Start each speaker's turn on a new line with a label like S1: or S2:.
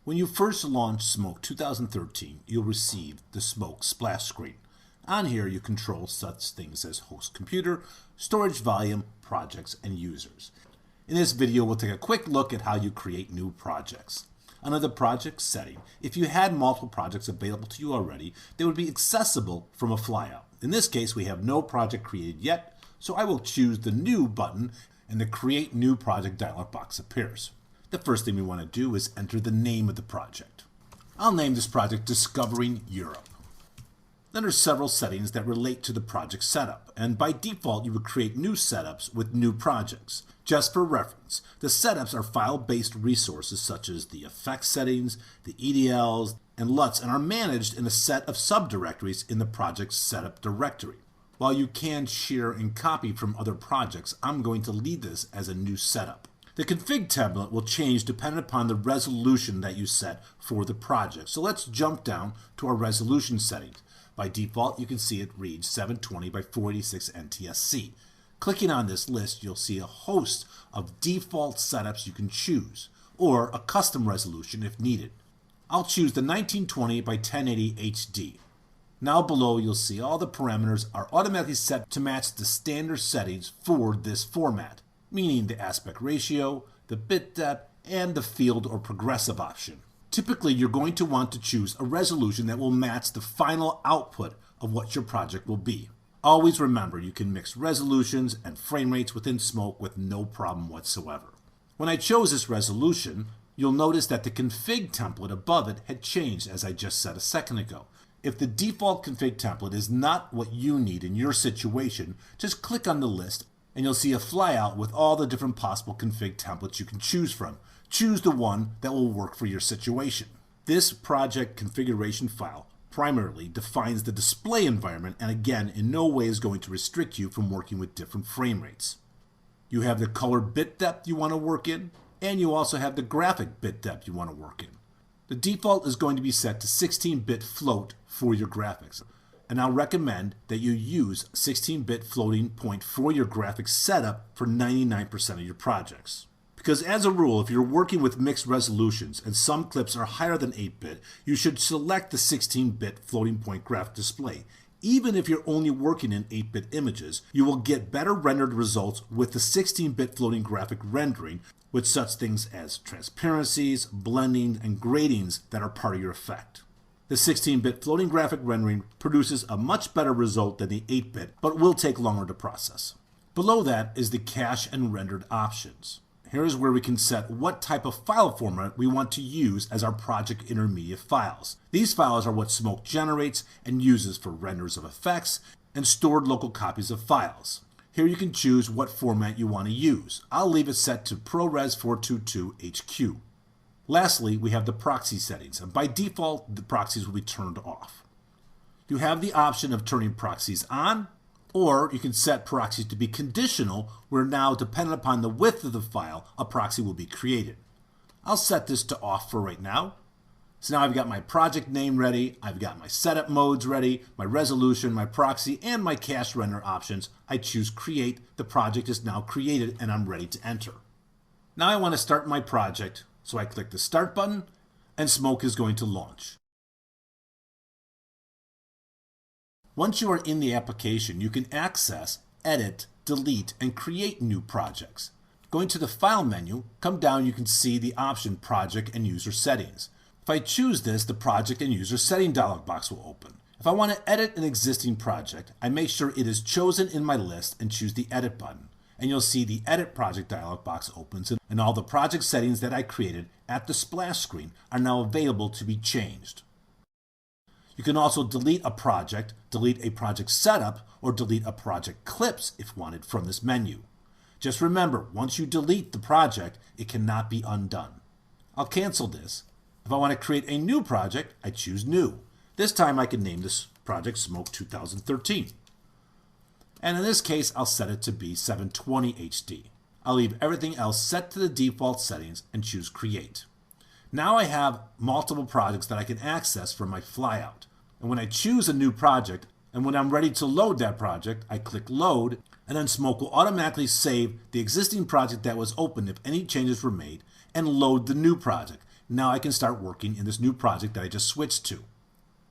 S1: When you first launch Smoke 2013, you'll receive the Smoke splash screen. On here, you control such things as host computer, storage volume, projects, and users. In this video, we'll take a quick look at how you create new projects. Under the project setting, if you had multiple projects available to you already, they would be accessible from a flyout. In this case, we have no project created yet, so I will choose the New button and the Create New Project dialog box appears. The first thing we want to do is enter the name of the project. I'll name this project Discovering Europe. Then there's several settings that relate to the project setup, and by default you would create new setups with new projects. Just for reference, the setups are file-based resources such as the effects settings, the EDLs, and LUTs, and are managed in a set of subdirectories in the project setup directory. While you can share and copy from other projects, I'm going to leave this as a new setup. The config template will change depending upon the resolution that you set for the project. So let's jump down to our resolution settings. By default, you can see it reads 720 by 486 NTSC. Clicking on this list, you'll see a host of default setups you can choose, or a custom resolution if needed. I'll choose the 1920 by 1080 HD. Now below, you'll see all the parameters are automatically set to match the standard settings for this format, meaning the aspect ratio, the bit depth, and the field or progressive option. Typically, you're going to want to choose a resolution that will match the final output of what your project will be. Always remember, you can mix resolutions and frame rates within Smoke with no problem whatsoever. When I chose this resolution, you'll notice that the config template above it had changed, as I just said a second ago. If the default config template is not what you need in your situation, just click on the list and you'll see a flyout with all the different possible config templates you can choose from. Choose the one that will work for your situation. This project configuration file primarily defines the display environment and again in no way is going to restrict you from working with different frame rates. You have the color bit depth you want to work in, and you also have the graphic bit depth you want to work in. The default is going to be set to 16-bit float for your graphics, and I'll recommend that you use 16-bit floating point for your graphics setup for 99% of your projects. Because as a rule, if you're working with mixed resolutions and some clips are higher than 8-bit, you should select the 16-bit floating point graphic display. Even if you're only working in 8-bit images, you will get better rendered results with the 16-bit floating graphic rendering with such things as transparencies, blending, and gradings that are part of your effect. The 16-bit floating graphic rendering produces a much better result than the 8-bit, but will take longer to process. Below that is the cache and rendered options. Here is where we can set what type of file format we want to use as our project intermediate files. These files are what Smoke generates and uses for renders of effects and stored local copies of files. Here you can choose what format you want to use. I'll leave it set to ProRes 422 HQ. Lastly, we have the proxy settings, and by default, the proxies will be turned off. You have the option of turning proxies on, or you can set proxies to be conditional, where now, depending upon the width of the file, a proxy will be created. I'll set this to off for right now. So now I've got my project name ready, I've got my setup modes ready, my resolution, my proxy, and my cache render options. I choose Create. The project is now created and I'm ready to enter. Now I want to start my project, so I click the Start button and Smoke is going to launch. Once you are in the application, you can access, edit, delete, and create new projects. Going to the File menu, come down, you can see the option Project and User Settings. If I choose this, the Project and User Setting dialog box will open. If I want to edit an existing project, I make sure it is chosen in my list and choose the Edit button. And you'll see the Edit Project dialog box opens and all the project settings that I created at the splash screen are now available to be changed. You can also delete a project setup, or delete a project clips if wanted from this menu. Just remember, once you delete the project, it cannot be undone. I'll cancel this. If I want to create a new project, I choose New. This time I can name this project Smoke 2013. And in this case, I'll set it to be 720 HD. I'll leave everything else set to the default settings and choose Create. Now I have multiple projects that I can access from my flyout. And when I choose a new project, and when I'm ready to load that project, I click Load, and then Smoke will automatically save the existing project that was opened if any changes were made, and load the new project. Now I can start working in this new project that I just switched to.